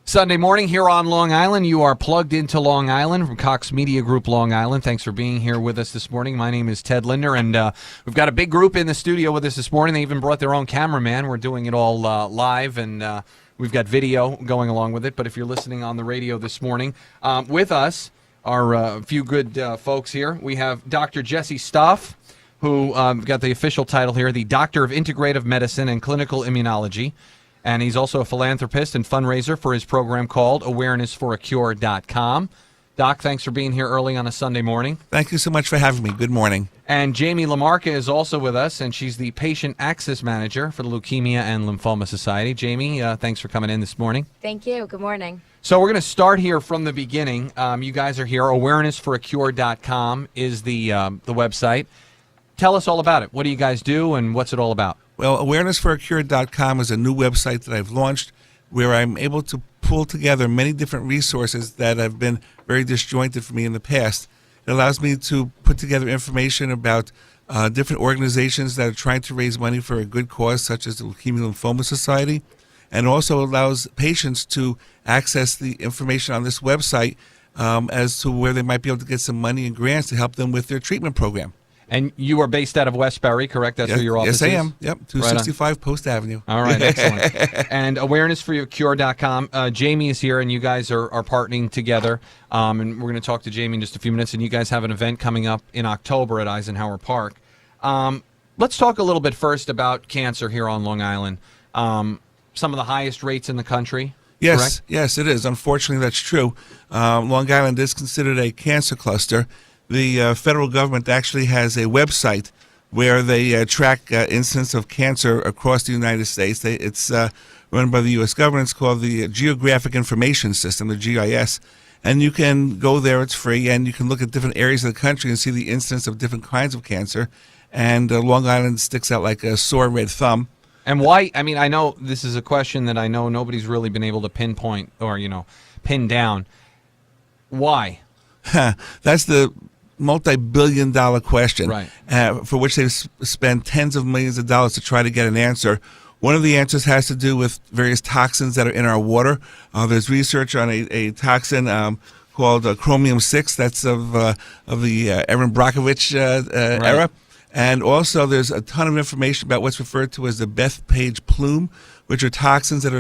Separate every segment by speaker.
Speaker 1: Sunday morning here on Long Island. You are plugged into Long Island from Cox Media Group Long Island. Thanks for being here with us this morning. My name is Ted Linder, and we've got a big group in the studio with us this morning. They even brought their own cameraman. We're doing it all live, and we've got video going along with it. But if you're listening on the radio this morning, with us are a few good folks here. We have Dr. Jesse Stoff, who got the official title here, the Doctor of Integrative Medicine and Clinical Immunology. And he's also a philanthropist and fundraiser for his program called awarenessforacure.com. Doc, thanks for being here early on a Sunday morning.
Speaker 2: Thank you so much for having me. Good morning.
Speaker 1: And Jamie LaMarca is also with us, and she's the Patient Access Manager for the Leukemia and Lymphoma Society. Jamie, thanks for coming in this morning.
Speaker 3: Thank you. Good morning.
Speaker 1: So we're going to start here from the beginning. You guys are here. Awarenessforacure.com is the website. Tell us all about it. What do you guys do, and what's it all about?
Speaker 2: Well, awarenessforacure.com is a new website that I've launched where I'm able to pull together many different resources that have been very disjointed for me in the past. It allows me to put together information about different organizations that are trying to raise money for a good cause, such as the Leukemia Lymphoma Society, and also allows patients to access the information on this website as to where they might be able to get some money and grants to help them with their treatment program.
Speaker 1: And you are based out of Westbury, correct? That's where your office is?
Speaker 2: Yes, I am. Yep, 265 Post Avenue.
Speaker 1: All right, excellent. And awarenessforcure.com. Jamie is here, and you guys are partnering together. And we're going to talk to Jamie in just a few minutes. And you guys have an event coming up in October at Eisenhower Park. Let's talk a little bit first about cancer here on Long Island. Some of the highest rates in the country.
Speaker 2: Yes,
Speaker 1: correct?
Speaker 2: Yes, it is. Unfortunately, that's true. Long Island is considered a cancer cluster. The federal government actually has a website where they track incidence of cancer across the United States. It's run by the U.S. government. It's called the Geographic Information System, the GIS. And you can go there. It's free. And you can look at different areas of the country and see the incidence of different kinds of cancer. And Long Island sticks out like a sore red thumb.
Speaker 1: And why? I mean, I know this is a question that I know nobody's really been able to pinpoint or, pin down. Why?
Speaker 2: That's the multi-billion-dollar question,
Speaker 1: right,
Speaker 2: for which they've spent tens of millions of dollars to try to get an answer. One of the answers has to do with various toxins that are in our water. There's research on a toxin called chromium-6. That's of the Erin Brockovich era. And also there's a ton of information about what's referred to as the Bethpage plume, which are toxins that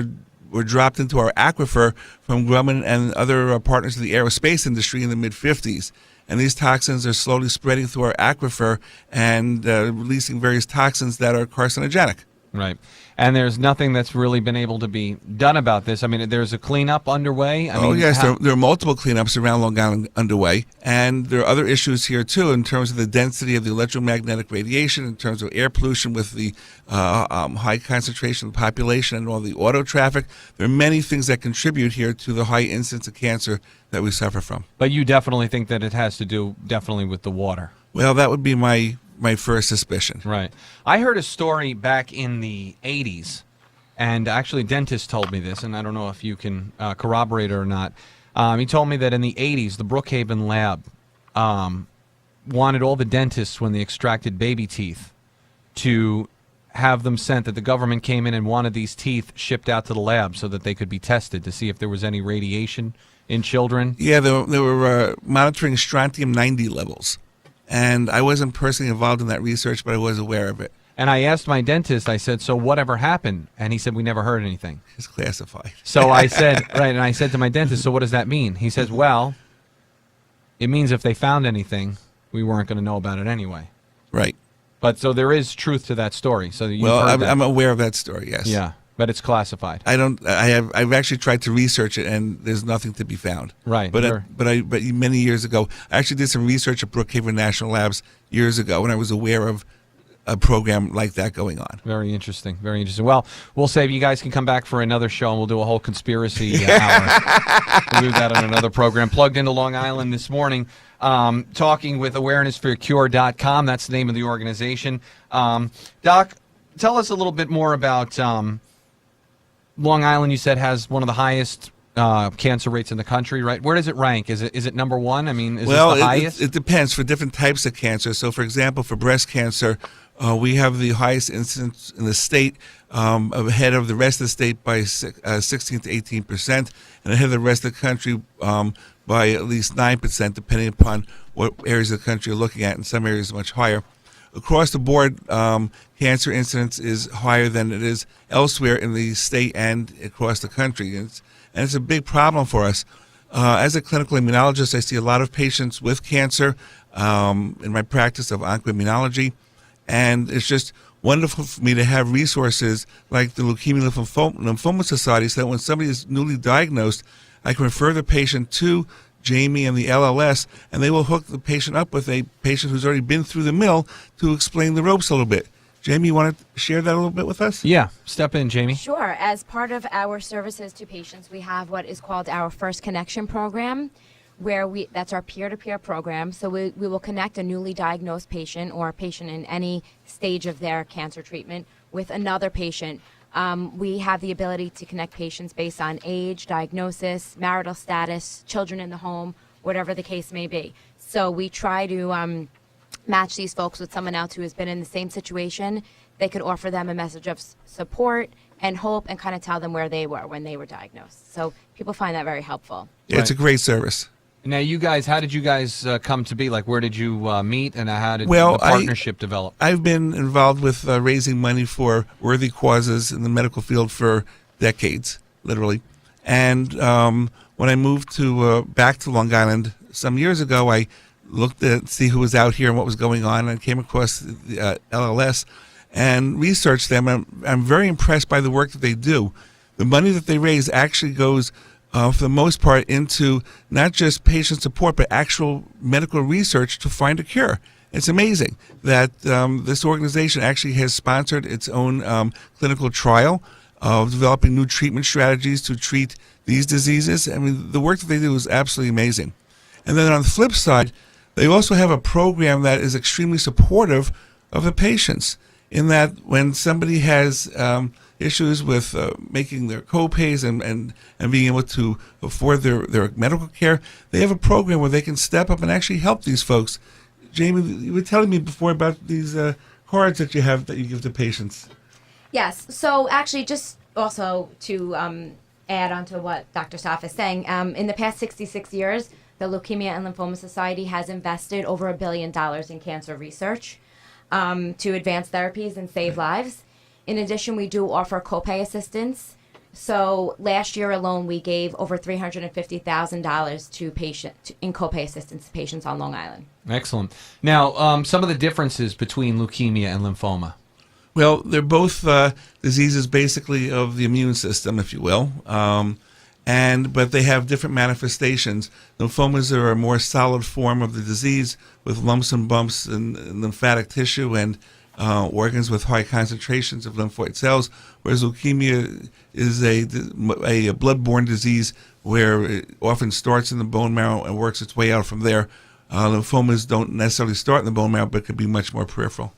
Speaker 2: were dropped into our aquifer from Grumman and other partners of the aerospace industry in the mid-'50s. And these toxins are slowly spreading through our aquifer and releasing various toxins that are carcinogenic.
Speaker 1: Right. And there's nothing that's really been able to be done about this. I mean, there's a cleanup underway.
Speaker 2: Yes, there are multiple cleanups around Long Island underway. And there are other issues here, too, in terms of the density of the electromagnetic radiation, in terms of air pollution with the high concentration of the population and all the auto traffic. There are many things that contribute here to the high incidence of cancer that we suffer from.
Speaker 1: But you definitely think that it has to do with the water.
Speaker 2: Well, that would be my first suspicion.
Speaker 1: Right. I heard a story back in the 80s, and actually a dentist told me this, and I don't know if you can corroborate it or not. He told me that in the 80s, the Brookhaven lab wanted all the dentists, when they extracted baby teeth, to have them sent, that the government came in and wanted these teeth shipped out to the lab so that they could be tested to see if there was any radiation in children.
Speaker 2: Yeah, they were monitoring strontium-90 levels. And I wasn't personally involved in that research, but I was aware of it.
Speaker 1: And I asked my dentist, I said, so whatever happened? And he said, we never heard anything.
Speaker 2: It's classified.
Speaker 1: So I said, right, and I said to my dentist, so what does that mean? He says, well, it means if they found anything, we weren't going to know about it anyway.
Speaker 2: Right.
Speaker 1: But so there is truth to that story. So
Speaker 2: I'm aware of that story, yes.
Speaker 1: Yeah. But it's classified.
Speaker 2: I've actually tried to research it, and there's nothing to be found.
Speaker 1: Right.
Speaker 2: But many years ago, I actually did some research at Brookhaven National Labs years ago, and I was aware of a program like that going on.
Speaker 1: Very interesting. Very interesting. Well, we'll save you guys can come back for another show, and we'll do a whole conspiracy hour. We'll do that on another program. Plugged into Long Island this morning, talking with awarenessforacure.com. That's the name of the organization. Doc, tell us a little bit more about Long Island. You said has one of the highest cancer rates in the country, right? Where does it rank? Is it number one? I mean, is it the highest?
Speaker 2: It depends for different types of cancer. So, for example, for breast cancer, we have the highest incidence in the state ahead of the rest of the state by 16 to 18%, and ahead of the rest of the country by at least 9%, depending upon what areas of the country you're looking at. In some areas, much higher. Across the board, cancer incidence is higher than it is elsewhere in the state and across the country. And it's a big problem for us. As a clinical immunologist, I see a lot of patients with cancer in my practice of oncoimmunology, and it's just wonderful for me to have resources like the Leukemia Lymphoma Society, so that when somebody is newly diagnosed, I can refer the patient to Jamie and the LLS, and they will hook the patient up with a patient who's already been through the mill to explain the ropes a little bit. Jamie, you want to share that a little bit with us?
Speaker 1: Yeah, step in, Jamie.
Speaker 3: Sure. As part of our services to patients, we have what is called our First Connection program, where that's our peer-to-peer program. So we will connect a newly diagnosed patient or a patient in any stage of their cancer treatment with another patient. We have the ability to connect patients based on age, diagnosis, marital status, children in the home, whatever the case may be. So we try to match these folks with someone else who has been in the same situation. They could offer them a message of support and hope and kind of tell them where they were when they were diagnosed. So people find that very helpful.
Speaker 2: Yeah, it's a great service.
Speaker 1: Now, you guys, how did you guys come to be? Like, where did you meet, and how did the partnership develop?
Speaker 2: I've been involved with raising money for worthy causes in the medical field for decades, literally. And when I moved to back to Long Island some years ago, I looked at see who was out here and what was going on, and came across the LLS and researched them. I'm very impressed by the work that they do. The money that they raise actually goes for the most part into not just patient support, but actual medical research to find a cure. It's amazing that this organization actually has sponsored its own clinical trial of developing new treatment strategies to treat these diseases. I mean, the work that they do is absolutely amazing. And then on the flip side, they also have a program that is extremely supportive of the patients, in that when somebody has issues with making their co-pays and being able to afford their medical care, they have a program where they can step up and actually help these folks. Jamie, you were telling me before about these cards that you have that you give to patients.
Speaker 3: Yes. So actually, just also to add on to what Dr. Stoff is saying, in the past 66 years, the Leukemia and Lymphoma Society has invested over $1 billion in cancer research to advance therapies and save lives. In addition, we do offer copay assistance. So last year alone, we gave over $350,000 to in copay assistance to patients on Long Island. Excellent.
Speaker 1: Now, some of the differences between leukemia and lymphoma.
Speaker 2: Well, they're both diseases basically of the immune system, if you will, but they have different manifestations. Lymphomas are a more solid form of the disease with lumps and bumps in lymphatic tissue and organs with high concentrations of lymphoid cells, whereas leukemia is a blood-borne disease where it often starts in the bone marrow and works its way out from there. Lymphomas don't necessarily start in the bone marrow, but can be much more peripheral.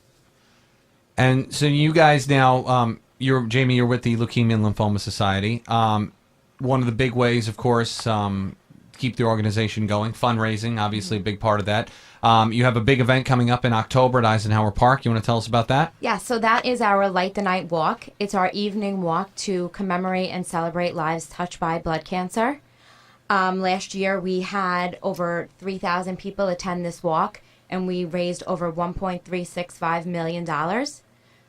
Speaker 1: And so you guys now, Jamie, you're with the Leukemia and Lymphoma Society. One of the big ways, of course, to keep the organization going, fundraising, obviously a big part of that. You have a big event coming up in October at Eisenhower Park. You want to tell us about that?
Speaker 3: Yeah, so that is our Light the Night Walk. It's our evening walk to commemorate and celebrate lives touched by blood cancer. Last year, we had over 3,000 people attend this walk, and we raised over $1.365 million.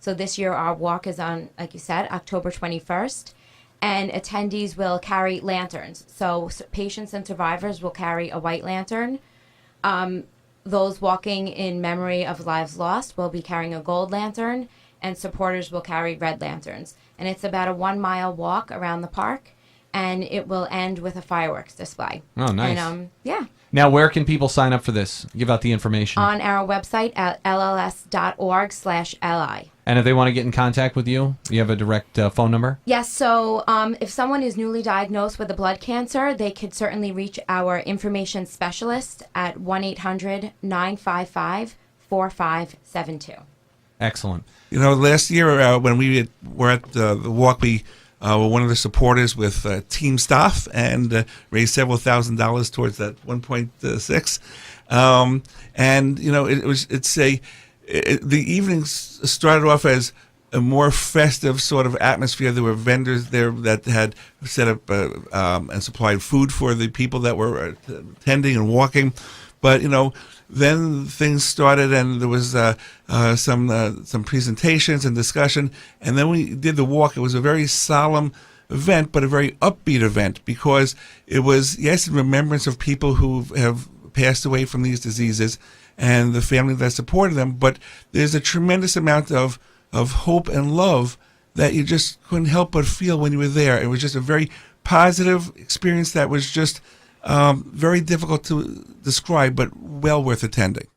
Speaker 3: So this year, our walk is on, like you said, October 21st. And attendees will carry lanterns. So patients and survivors will carry a white lantern. Those walking in memory of lives lost will be carrying a gold lantern, and supporters will carry red lanterns. And it's about a 1-mile walk around the park, and it will end with a fireworks display.
Speaker 1: Oh, nice.
Speaker 3: And, yeah.
Speaker 1: Now, where can people sign up for this? Give out the information.
Speaker 3: On our website at lls.org/li.
Speaker 1: And if they want to get in contact with you, you have a direct phone number?
Speaker 3: Yes, so if someone is newly diagnosed with a blood cancer, they could certainly reach our information specialist at 1-800-955-4572.
Speaker 1: Excellent.
Speaker 2: You know, last year when we were at the walk, we were one of the supporters with Team Stoff and raised several $1,000s towards that 1.6. And, you know, the evenings started off as a more festive sort of atmosphere. There were vendors there that had set up and supplied food for the people that were attending and walking. But then things started, and there was some presentations and discussion. And then we did the walk. It was a very solemn event, but a very upbeat event, because it was, yes, in remembrance of people who have passed away from these diseases and the family that supported them. But there's a tremendous amount of hope and love that you just couldn't help but feel when you were there. It was just a very positive experience that was just very difficult to describe, but well worth attending.